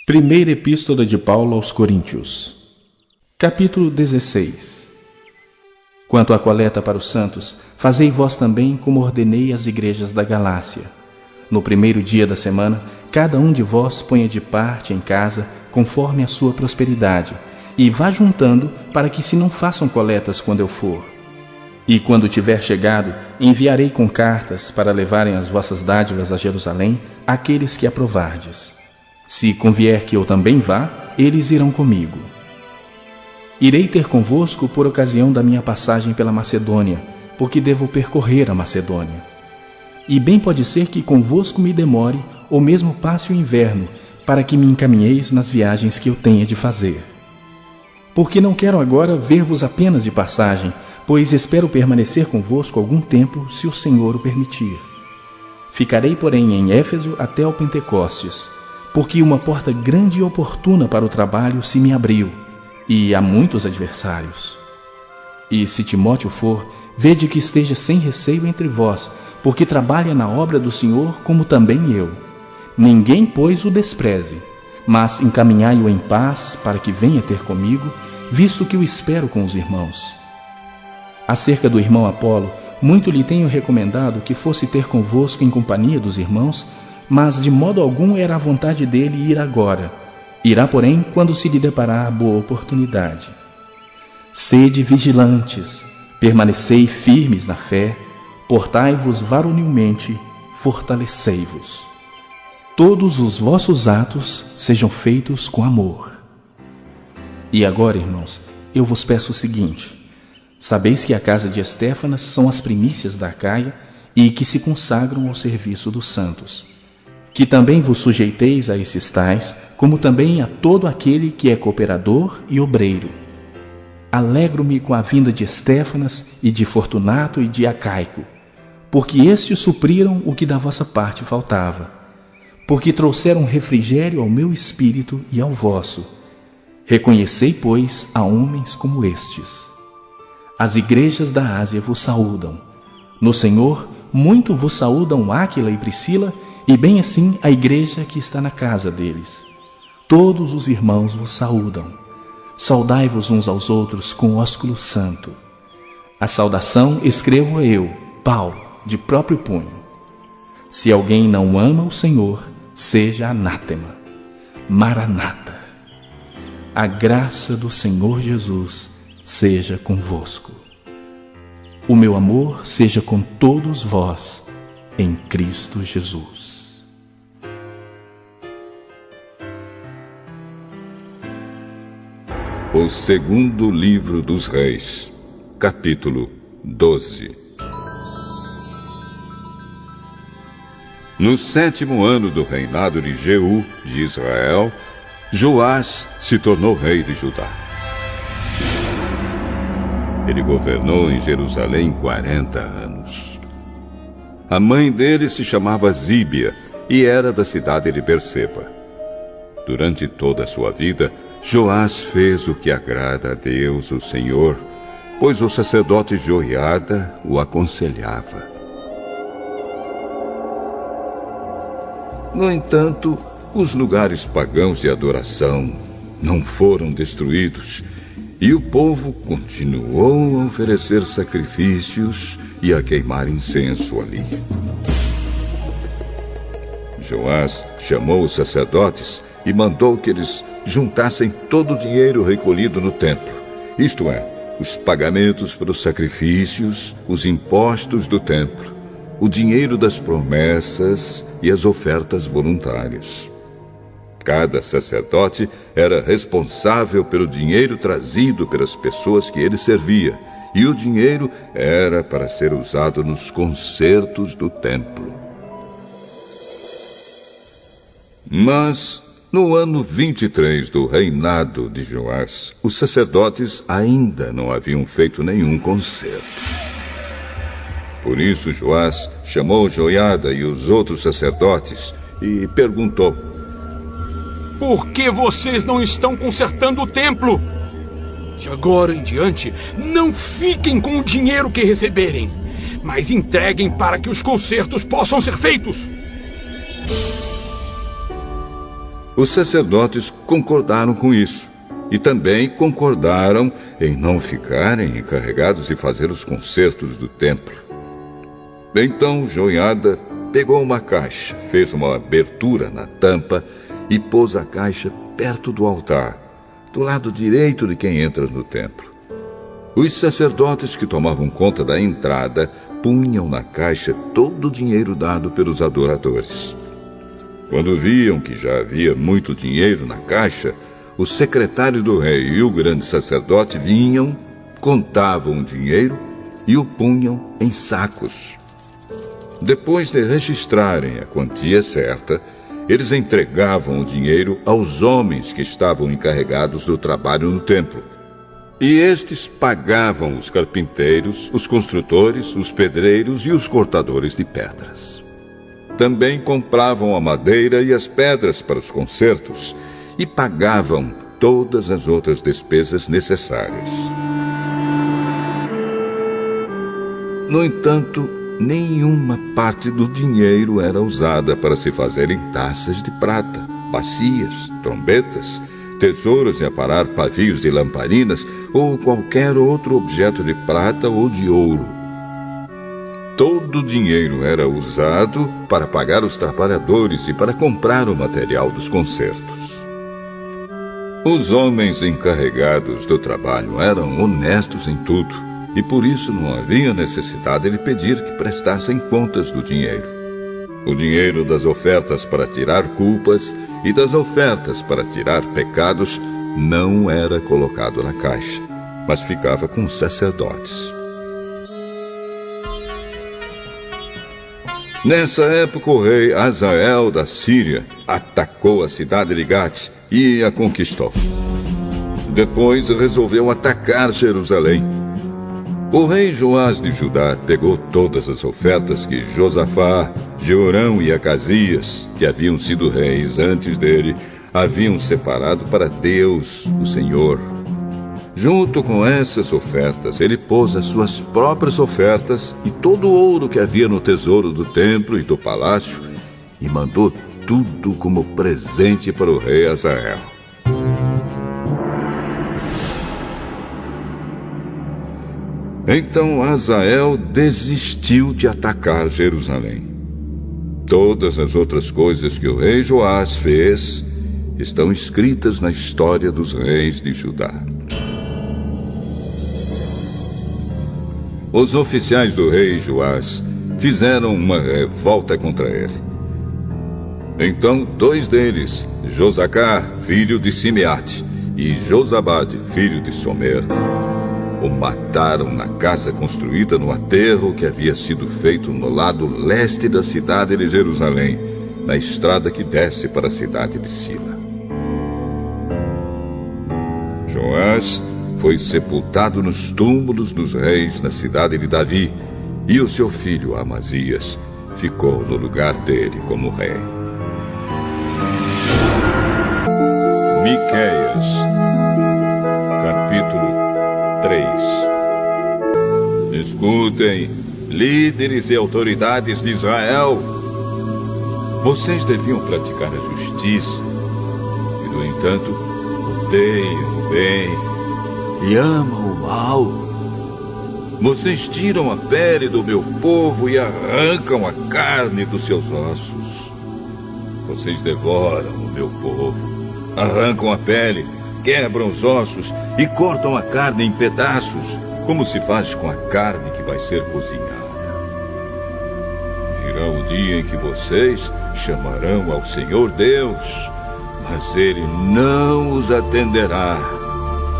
Primeira Epístola de Paulo aos Coríntios. Capítulo 16. Quanto à coleta para os santos, fazei vós também como ordenei às igrejas da Galácia. No primeiro dia da semana, cada um de vós ponha de parte em casa, conforme a sua prosperidade, e vá juntando, para que se não façam coletas quando eu for. E quando tiver chegado, enviarei com cartas para levarem as vossas dádivas a Jerusalém, àqueles que aprovardes. Se convier que eu também vá, eles irão comigo. Irei ter convosco por ocasião da minha passagem pela Macedônia, porque devo percorrer a Macedônia. E bem pode ser que convosco me demore, ou mesmo passe o inverno, para que me encaminheis nas viagens que eu tenha de fazer. Porque não quero agora ver-vos apenas de passagem, pois espero permanecer convosco algum tempo, se o Senhor o permitir. Ficarei, porém, em Éfeso até ao Pentecostes, porque uma porta grande e oportuna para o trabalho se me abriu, e há muitos adversários. E se Timóteo for, vede que esteja sem receio entre vós, porque trabalha na obra do Senhor como também eu. Ninguém, pois, o despreze, mas encaminhai-o em paz para que venha ter comigo, visto que o espero com os irmãos. Acerca do irmão Apolo, muito lhe tenho recomendado que fosse ter convosco em companhia dos irmãos, mas de modo algum era a vontade dele ir agora. Irá, porém, quando se lhe deparar boa oportunidade. Sede vigilantes, permanecei firmes na fé, portai-vos varonilmente, fortalecei-vos. Todos os vossos atos sejam feitos com amor. E agora, irmãos, eu vos peço o seguinte: sabeis que a casa de Estéfanas são as primícias da Acaia e que se consagram ao serviço dos santos. Que também vos sujeiteis a esses tais, como também a todo aquele que é cooperador e obreiro. Alegro-me com a vinda de Estéfanas e de Fortunato e de Acaico, porque estes supriram o que da vossa parte faltava, porque trouxeram refrigério ao meu espírito e ao vosso. Reconhecei, pois, a homens como estes. As igrejas da Ásia vos saúdam. No Senhor, muito vos saúdam Áquila e Priscila, e bem assim a igreja que está na casa deles. Todos os irmãos vos saúdam. Saudai-vos uns aos outros com ósculo santo. A saudação escrevo eu, Paulo, de próprio punho. Se alguém não ama o Senhor, seja anátema. Maranata. A graça do Senhor Jesus seja convosco. O meu amor seja com todos vós, em Cristo Jesus. O segundo livro dos Reis, capítulo 12. No 7º ano do reinado de Jeú, de Israel, Joás se tornou rei de Judá. Ele governou em Jerusalém 40 anos. A mãe dele se chamava Zíbia e era da cidade de Berseba. Durante toda a sua vida, Joás fez o que agrada a Deus, o Senhor, pois o sacerdote Joiada o aconselhava. No entanto, os lugares pagãos de adoração não foram destruídos, e o povo continuou a oferecer sacrifícios e a queimar incenso ali. Joás chamou os sacerdotes e mandou que eles juntassem todo o dinheiro recolhido no templo, isto é, os pagamentos pelos sacrifícios, os impostos do templo, o dinheiro das promessas e as ofertas voluntárias. Cada sacerdote era responsável pelo dinheiro trazido pelas pessoas que ele servia, e o dinheiro era para ser usado nos concertos do templo. Mas no ano 23 do reinado de Joás, os sacerdotes ainda não haviam feito nenhum concerto. Por isso Joás chamou Joiada e os outros sacerdotes e perguntou: por que vocês não estão consertando o templo? De agora em diante, não fiquem com o dinheiro que receberem, mas entreguem para que os concertos possam ser feitos. Os sacerdotes concordaram com isso e também concordaram em não ficarem encarregados de fazer os concertos do templo. Então Joiada pegou uma caixa, fez uma abertura na tampa e pôs a caixa perto do altar, do lado direito de quem entra no templo. Os sacerdotes que tomavam conta da entrada punham na caixa todo o dinheiro dado pelos adoradores. Quando viam que já havia muito dinheiro na caixa, o secretário do rei e o grande sacerdote vinham, contavam o dinheiro e o punham em sacos. Depois de registrarem a quantia certa, eles entregavam o dinheiro aos homens que estavam encarregados do trabalho no templo. E estes pagavam os carpinteiros, os construtores, os pedreiros e os cortadores de pedras. Também compravam a madeira e as pedras para os concertos e pagavam todas as outras despesas necessárias. No entanto, nenhuma parte do dinheiro era usada para se fazerem taças de prata, bacias, trombetas, tesouros de aparar pavios de lamparinas ou qualquer outro objeto de prata ou de ouro. Todo o dinheiro era usado para pagar os trabalhadores e para comprar o material dos concertos. Os homens encarregados do trabalho eram honestos em tudo e por isso não havia necessidade de pedir que prestassem contas do dinheiro. O dinheiro das ofertas para tirar culpas e das ofertas para tirar pecados não era colocado na caixa, mas ficava com os sacerdotes. Nessa época, o rei Azael da Síria atacou a cidade de Gate e a conquistou. Depois resolveu atacar Jerusalém. O rei Joás de Judá pegou todas as ofertas que Josafá, Jeorão e Acasias, que haviam sido reis antes dele, haviam separado para Deus, o Senhor. Junto com essas ofertas, ele pôs as suas próprias ofertas e todo o ouro que havia no tesouro do templo e do palácio e mandou tudo como presente para o rei Azael. Então Azael desistiu de atacar Jerusalém. Todas as outras coisas que o rei Joás fez estão escritas na história dos reis de Judá. Os oficiais do rei Joás fizeram uma revolta contra ele. Então 2 deles, Josacá, filho de Simeate, e Josabade, filho de Somer, o mataram na casa construída no aterro que havia sido feito no lado leste da cidade de Jerusalém, na estrada que desce para a cidade de Sila. Joás foi sepultado nos túmulos dos reis na cidade de Davi, e o seu filho Amazias ficou no lugar dele como rei. Miqueias, capítulo 3. Escutem, líderes e autoridades de Israel. Vocês deviam praticar a justiça e, no entanto, odeiam o bem e amam o mal. Vocês tiram a pele do meu povo e arrancam a carne dos seus ossos. Vocês devoram o meu povo, arrancam a pele, quebram os ossos e cortam a carne em pedaços, como se faz com a carne que vai ser cozinhada. Virá o dia em que vocês chamarão ao Senhor Deus, mas Ele não os atenderá.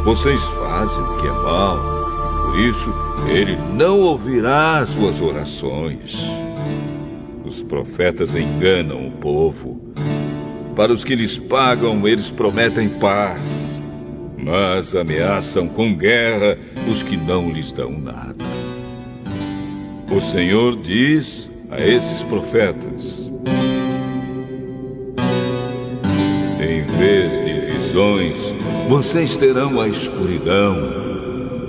Vocês fazem o que é mal, e por isso Ele não ouvirá as suas orações. Os profetas enganam o povo. Para os que lhes pagam, eles prometem paz, mas ameaçam com guerra os que não lhes dão nada. O Senhor diz a esses profetas: em vez de visões, vocês terão a escuridão,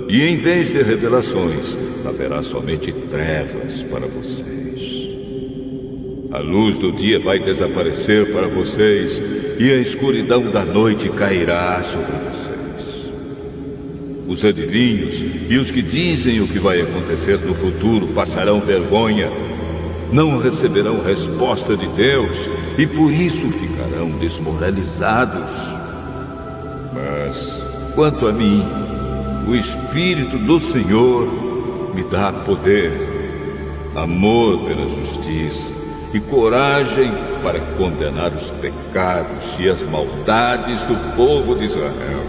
e em vez de revelações, haverá somente trevas para vocês. A luz do dia vai desaparecer para vocês e a escuridão da noite cairá sobre vocês. Os adivinhos e os que dizem o que vai acontecer no futuro passarão vergonha, não receberão resposta de Deus e por isso ficarão desmoralizados. Mas, quanto a mim, o Espírito do Senhor me dá poder, amor pela justiça e coragem para condenar os pecados e as maldades do povo de Israel.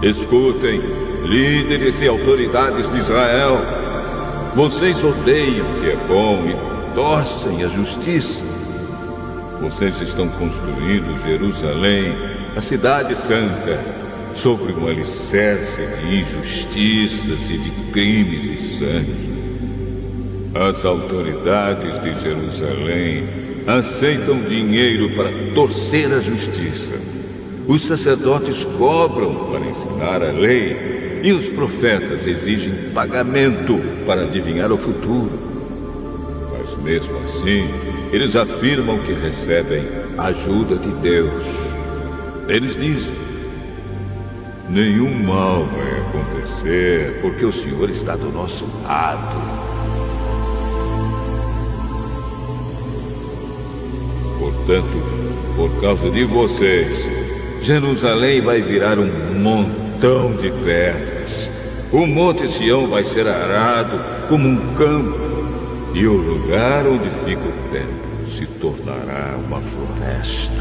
Escutem, líderes e autoridades de Israel. Vocês odeiam o que é bom e torcem a justiça. Vocês estão construindo Jerusalém, a cidade santa, sobre um alicerce de injustiças e de crimes de sangue. As autoridades de Jerusalém aceitam dinheiro para torcer a justiça. Os sacerdotes cobram para ensinar a lei e os profetas exigem pagamento para adivinhar o futuro. Mas mesmo assim, eles afirmam que recebem ajuda de Deus. Eles dizem: nenhum mal vai acontecer porque o Senhor está do nosso lado. Portanto, por causa de vocês, Jerusalém vai virar um montão de pedras. O Monte Sião vai ser arado como um campo, e o lugar onde fica o templo se tornará uma floresta.